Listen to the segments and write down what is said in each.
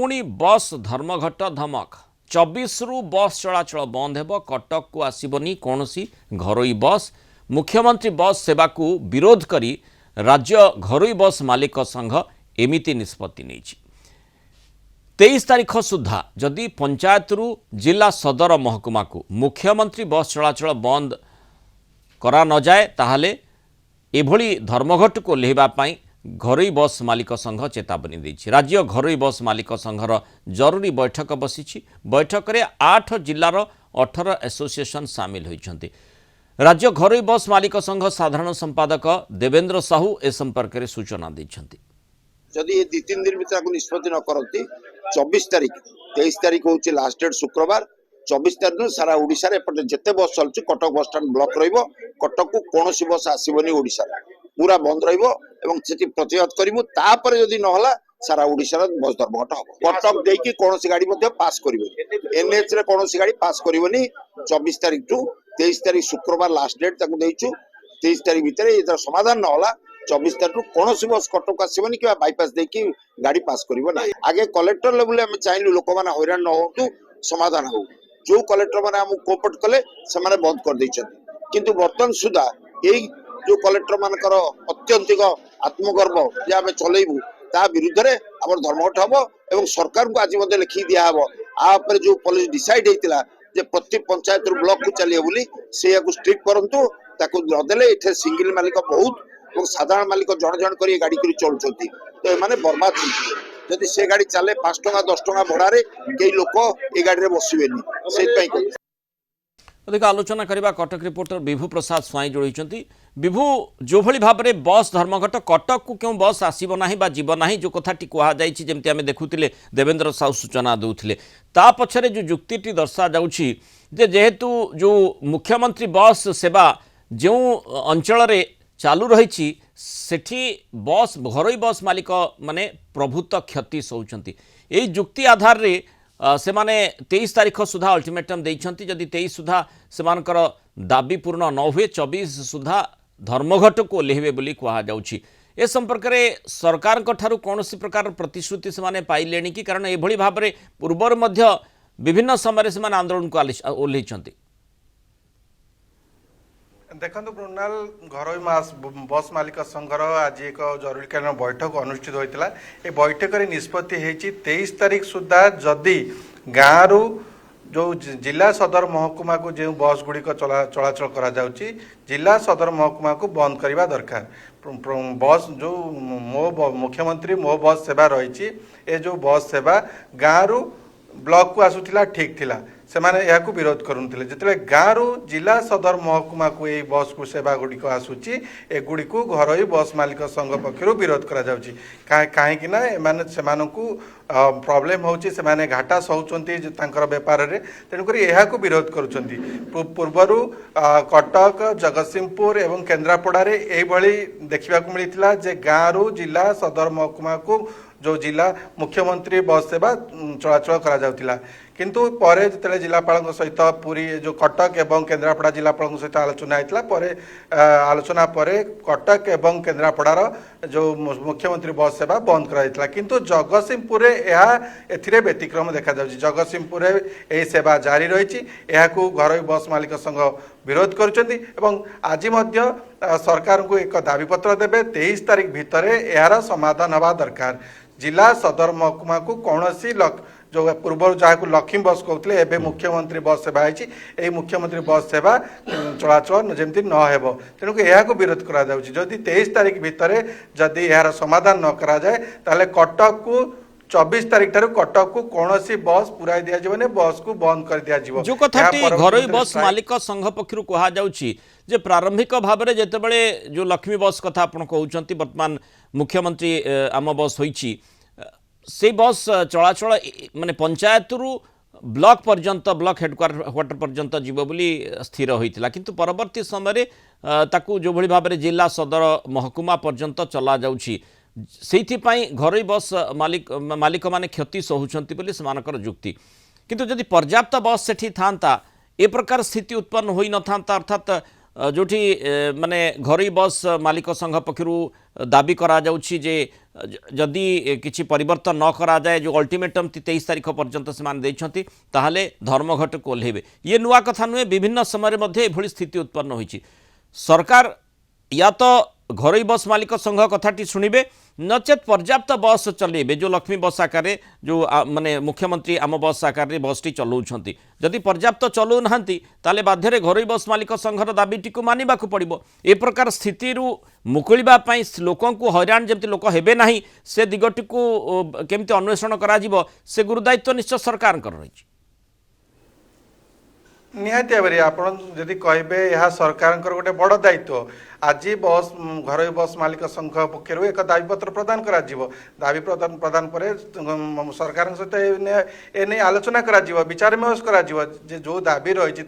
पुणी बस धर्मघट धमक 24 रु बस चलाचल बंद हेब कटक को आसबनी कौन घरोई बस मुख्यमंत्री बस सेवा को विरोध करी राज्य घरोई बस मालिक संघ एमिति निष्पत्ति नहीं 23 तारीख सुधा जदि पंचायत रु जिला सदर महकुमा को मुख्यमंत्री बस चलाचल बंद करा न जाए ताहले एभली धर्मघट को ओह्लैवाई घरोई बस मालिक संघ चेतावनी देछि। राज्य घरोई बस मालिक संघर जरूरी बैठक बसी बैठक में 8 जिलार 18 एसोसिएशन सामिल होइछन्ति। राज्य घरोई बस मालिक संघ साधारण संपादक देवेंद्र साहू ए संपर्क में सूचना देछन्ति। जदि ये 2-3 दिन भीतर निष्पत्ति न करती 24 तारीख 23 तारीख हूँ लास्ट डेट शुक्रवार 24 तारीख सारा ओडिशा एपटे जिते बस चलुची कटक बस स्टाण्ड ब्लॉक रहिबो कटक को कौन बस आसबनी ओडिशा पूरा बंद रहिबो एवं सेठी प्रतिवाद करिवो तापर जदि नहला सारा ओडिशा बस धर्मघट हम कटक देकी कौन गाड़ी पास करिवो एनएच रे कौन गाड़ी पास करिवोनी 24 तारीख टू 23 तारीख शुक्रवार लास्ट डेट ताकू देइछु 23 तारीख भीतर ये समाधान नहला 24 तारीख कौन बस कटक आसबनी कि बाईपास देकी गाड़ी पास करिवो ना आगे कलेक्टर लेवल में चाहिए लोक मैंने हैरान न हो समाधान हो जो कलेक्टर मैंने आम कोपर्ट कले से बंद कर किंतु बर्तमान सुधा यही जो कलेक्टर मानकर अत्यंतिक आत्मगर्व जे आम चलैबू ता विरुद्ध में आम धर्मघट हम और सरकार को आज लिखि दिहब आप जो पॉलिसी डिसाइड होता जे प्रति पंचायत ब्लॉक को चलिए बोली से स्ट्रिक्ट करंतु ताकू नदेले इथे सिंगल मालिक बहुत और साधारण मालिक जन जन कर गाड़ी कर चलुंट तो ये बर्बाद जदि से गाड़ी चले 5 टंका 10 टंका भड़े कई लोक ये गाड़ी में बसबेनी से अधिक आलोचना करबा कटक रिपोर्टर विभु प्रसाद स्वाई जोड़ी विभु जो भली भाव में बस धर्मघट कटक को क्यों बस आसब ना बा जीव ना जो कथाटी कहुई जमी आम देखुले देवेंद्र साहू सूचना दूसरे ता पछरे जो जुक्ति दर्शा जाउछि जे जेहेतु जो मुख्यमंत्री बस सेवा जो अंचल रे चालू रही सेठी बस घरोई बस मालिक माने प्रभुत क्षति सोचती यही जुक्ति आधार रे से माने 23 तारीख सुधा अल्टीमेटम देइछन्ति जदि 23 सुधा सेमानकर दाबी पूर्ण न हुए 24 सुधा धर्मघट को ओह्लैबे बोली कहा जाउछि। ए संपर्क में सरकार ठारू कौन प्रकार प्रतिश्रुति से पाइले कि कारण एभली भाव में पूर्वर मध्य विभिन्न समय से आंदोलन को ओह्लैछन्ति। देखो मृणाल घरोई बस मालिक संघर आज एक जरूरीकालीन बैठक अनुष्ठित होता है। बैठक में निष्पत्ति 23 तारीख सुधा जदि गाँव जो जिला सदर महकुमा को जो बस गुड़िक चलाचल करा जिला सदर महकुमा को बंद करने दरकार। बस जो मो मुख्यमंत्री मो बस सेवा रही ए जो बस सेवा गाँव ब्लॉक को आसूला ठीक थिला से माने यह विरोध करुले जिते गाँव जिला सदर महकुमा को यही बस को सेवा गुड़िक आसूची एगुड़ी को घरोई बस मालिक संघ पक्षर विरोध करा कहीं प्रॉब्लम होची से माने घाटा सहउचंती बेपार रे तेणुक यह विरोध करुचंती। पूर्वर कटक जगतसिंहपुर एवं केन्द्रापड़ा रे एभली देखा मिलता जे गाँव जिला सदर महकुमा को जो जिला मुख्यमंत्री बस सेवा चलाचल करा किंतु परे जिते जिलापाल सहित पूरी जो कटक एवं केन्द्रापड़ा जिलापाल सहित आलोचना होता आलोचना पर कटक एवं केन्द्रापड़ार जो मुख्यमंत्री बस सेवा बंद करा किंतु जगतसिंहपुर एथिरे व्यतिक्रम देखा जगतसिंहपुर यही सेवा जारी रही घरोई बस मालिक संघ विरोध कर आज सरकार को एक दाबीपत्र देवे 23 तारीख भितर यार समाधान हवा दरकार। जिला सदर महकुमा को कौन जो पूर्व जहाँ लक्ष्मी बस कहते एवं मुख्यमंत्री बस सेवा है मुख्यमंत्री बस सेवा चलाचल जमी न हो तेणुक यह विरोध करा जदि 23 तारीख भितर जदि यार समाधान न करा जाए ताले कटक को 24 तारीख ठार कटक को कौन बस पुराई दि जाए बस को बंद कर दिया जो कथाटी घरोई बस मालिक संघ पक्षर कहुचे प्रारंभिक भाव में जितेबाला जो लक्ष्मी बस कथा आप कहते बर्तमान मुख्यमंत्री आम बस होइछि से बस चलाचल माने पंचायत रु ब्लॉक पर्यंत ब्लॉक हेडक्वार्टर पर्यंत जीव बोली स्थिर होता किंतु परवर्ती समय ताकू जो भली भाव में जिला सदर महकुमा पर्यंत चला जाउछि सेइथिपाई घरोई बस मालिक माने क्षति सहउछन्ति बोली सेमानकर जुक्ति किंतु जदि पर्याप्त बस सेठी थांता ए प्रकार स्थिति उत्पन्न होई न थांता अर्थात जोठी माने घरोई बस मालिक संघ पक्षरु दाबी करा जाउछि जे जदि किछि परिवर्तन न करा जाए जो अल्टीमेटम 23 तारिख पर्यंत से मान देइछंती ताहाले धर्मघट को ओल्हेबे ये नुआ कथा नुहे विभिन्न समय मध्ये एभଳି स्थिति उत्पन्न होइछि सरकार या तो घरोई बस मालिक संघ कथाटी शुणिबे नचेत पर्याप्त बस चलेबे जो लक्ष्मी बस आकार जो माने मुख्यमंत्री आम बस आकार बसटी चलाउछंती जदि पर्याप्त चलौ नाहंती ताले बाध्यरे घरोई बस मालिक संघर दाबीटी को मानिबाकू पड़िबो ए प्रकार स्थिति मुकुलिबा पई लोकों को हैरान जमती लोक हेबे नाही से दिगटी को केमती अन्वेषण करा जिवो से गुरुदायित्व निश्चय सरकार कर रही निहाती भाव आपड़ जदि कहे यह सरकार गोटे बड़ दायित्व आज बस घर बस मालिक संघ पक्षर एक दाबीपत्र प्रदान करा दाबी प्रदान पर सरकार सहित एने आलोचना करा विचार विमर्श करा जो दाबी रही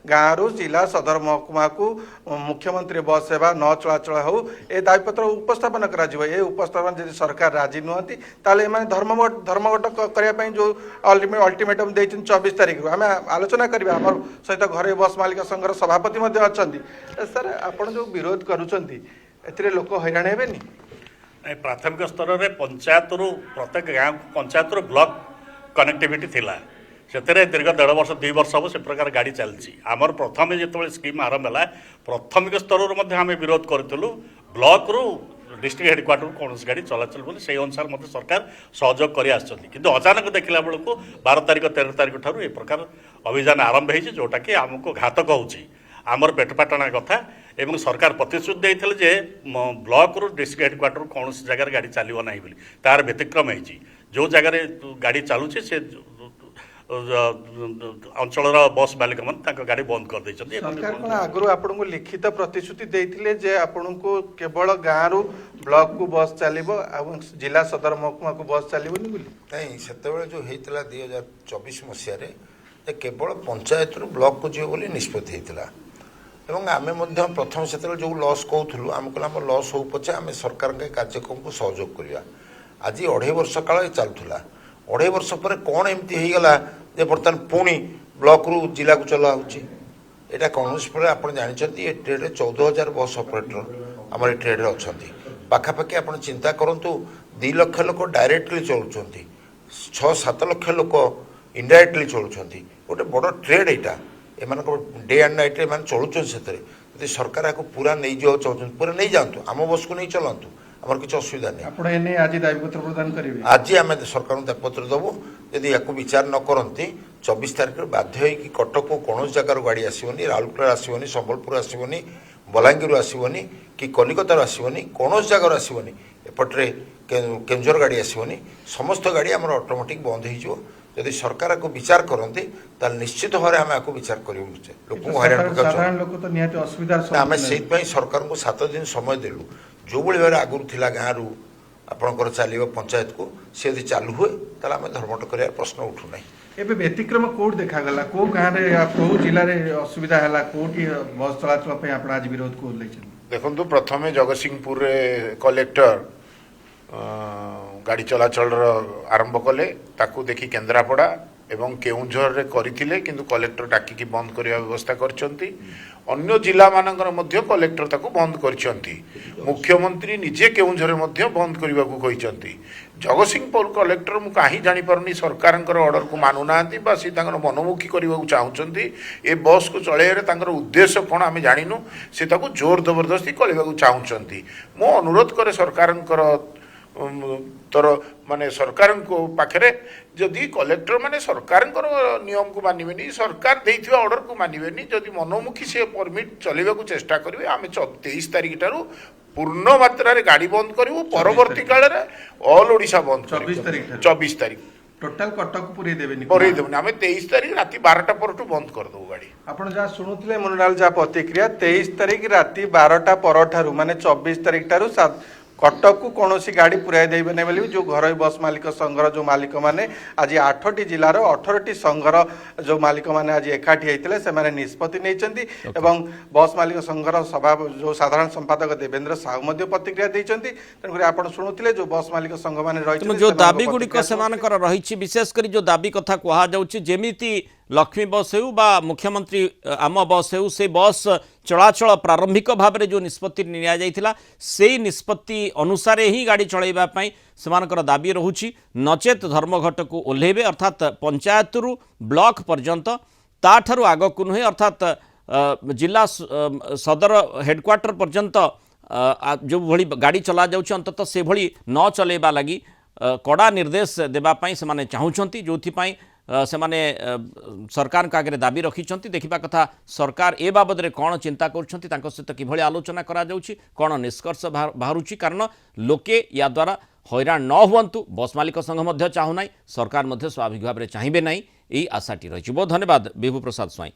गाँव जिला सदर महकुमा को मुख्यमंत्री बस सेवा न चलाचल हो ए दाबीपत्र उपस्थापन करा ए उपस्थापन जब सरकार राजी नुहति ताले धर्मघट करने जो अल्टीमेटम देते 24 तारिख आम आलोचना करवा आम सहित घर बस मालिक संघर सभापति अच्छा सर आप जो विरोध करुचंती एथिरे लोक हैरान हेबेनी प्राथमिक स्तर में पंचायत प्रत्येक गाँव पंचायत ब्लॉक कनेक्टिविटी थिला से दीर्घ 1.5 वर्ष 2 वर्ष हम से प्रकार गाड़ी चलती आमर प्रथम जो स्कीम आरंभ है प्राथमिक स्तर आम विरोध करूँ ब्लॉक रु डिस्ट्रिक्ट हेडक्वार्टर कौन गाड़ी चलाचल बोली से अनुसार मत सरकार सहयोग कर अचानक देखला बेलू 12 तारिख 13 तारिख ठार ए प्रकार अभियान आरंभ हो जोटा कि आमको घातक होची आमर पेटपाटना कथा एवं सरकार प्रतिश्रुति देते जे ब्लॉक रु डिस्ट्रिक्ट हेडक्वार्टर कौन जगह गाड़ी चलो ना बोली तार व्यतिक्रम होती जो जगार गाड़ी चलुचे से अंचल बस मालिक मैंने गाड़ी बंद कर देते सरकार आगु आपको लिखित प्रतिश्रुति देते जे आपन को केवल गाँव रु ब्लॉक को बस चलो जिला सदर महकुमा को बस चलोनी बोली नहीं से जो होता 2024 मसीह केवल पंचायत रु ब्लॉक को जीव बोली निष्पत्ति होता एवं आमे प्रथम से जो लॉस कहूँ आम कह लॉस हो पचे आम सरकार के कार्यक्रम को सहयोग करवा आज 2.5 वर्ष काल चलूला 2.5 वर्ष पर कौन एमती होगला जे बर्तमान पुणी ब्लॉक रु जिला को चला यहाँ कौन पर आप जानते ये ट्रेड 14,000 बस ऑपरेटर आम ट्रेड अच्छा पाखापाखि आप चिंता करूँ 2 लाख लोक डायरेक्टली चलुँच 6-7 लाख लोक इनडायरेक्टली चलुँच गोटे बड़ ट्रेड यहाँ एम डे एंड नाइट एम चलुन से सरकार आपको पूरा नहीं जाओ चाहते पूरा नहीं जातु आम बस को नहीं चलातु आमर किसी असुविधा नहीं आज दाबीपत्र प्रदान करेंगे आज आम सरकार दाबीपत्र देवु यदि या विचार न करती 24 तारिख बाध्य हो कटक को कौन जगार गाड़ी आसोनी राउरकेला आसोनी संबलपुर आसोनी बलांगीर आसोनी कि कलिकतार आसोनी कौन जगार आसोनी एपटे केंझर गाड़ी आसोनी समस्त गाड़ी आम ऑटोमेटिक बंद हो यदि सरकार को विचार करते निश्चित भाव में आम विचार करूँ आम से सरकार को 7 दिन समय देलु जो भाई भाव आगुरी थी गाँव रु आपंकर चलो पंचायत को सी यदि चालू हुए तो आम धर्मघट कर प्रश्न उठूना एबे व्यतिक्रम कौट देखागला को गाँव में जिले में असुविधा है कौटी बस चलाचल आप आज विरोध को देखो प्रथम जगतसिंहपुर कलेक्टर गाड़ी चलाचल आरंभ कले ताकू देखी केन्द्रापड़ा एवं केउंझर रे करथिले किंतु कलेक्टर डाकिकी बंद करने व्यवस्था करछंती अन्य जिला मानकर मध्य कलेक्टर ताकू बंद करछंती मुख्यमंत्री निजे केउंझर मध्य बंद करने को कहिसंती जगतसिंहपुर कलेक्टर मु काहे जानि पारुनी सरकारंकर ऑर्डर को मानु नांती बा सी तांकर मनोमुखी करने को चाहउचंती ए बस को चलेरे तांकर उद्देश्य कोन आमे जानिनु से ताकू जोर जबरदस्ती करने को चाहउचंती मो अनुरोध करे सरकारंकर तर माने सरकार को पाखे जदि कलेक्टर माने सरकार नियम को मानवे सरकार देथिबा ऑर्डर को मानवे जदि मनोमुखी से परमिट चलेबा को चेष्टा करेंगे आम 23 तारिख ठारू पूर्ण मात्रा रे गाड़ी बंद करूँ परवर्ती काल रे ऑल ओडिशा बंद 24 तारिख टोटाल कटक पुरे देबेनी आम 23 तारिख राति 12टा पर बंद कर दो गाड़ी आपण जहाँ शुणुले मनोलाल जहाँ प्रतिक्रिया 23 तारिख राति 12टा पर ठारू माने 24 तारिख ठारू कटक को कौन गाड़ी पुराई देवे ना बोली जो घर बस मालिक संघर जो मालिक मैंने आज 8टी जिलार 18टी संघर जो मालिक मैंने आज एकाठी होते से निष्पत्ति नहीं बस मालिक संघर सभा जो साधारण संपादक देवेंद्र साहू प्रतिक्रिया देते तेणुक आप शुणुते जो बस मालिक संघ मैंने जो दाबी गुड़िक रही विशेषकर जो दाबी कथा कहुच्छी जमी लक्ष्मी बस हो बा मुख्यमंत्री आम बस हो से बस चलाचल प्रारंभिक भाव में जो निष्पत्ति निया से निष्पत्ति अनुसार ही गाड़ी चलैवाई सेमानकर दाबी रहुछि नचेत धर्मघट को ओह्लैबे अर्थात पंचायत रु ब्लॉक पर्यंत ताठारु आगकु नुहे अर्थात जिला सदर हेडक्वार्टर पर्यंत जो भली गाड़ी चला जाउछि अंततः से भली न चलेबा लगी कड़ा निर्देश देवाई से चाहूँगी जो सेमाने सरकार का आगे दाबी रखिंट देखा कथा सरकार ए बाबद में कौन चिंता कर सहित कि आलोचना कौन निष्कर्ष बाहरुची कारण लोके या द्वारा हैरान न हुंतु बस मालिक संघ चाहूना सरकार स्वाभाविक भाव में चाहिए ना यही आशाटी रही बहुत धन्यवाद विभु प्रसाद स्वाई।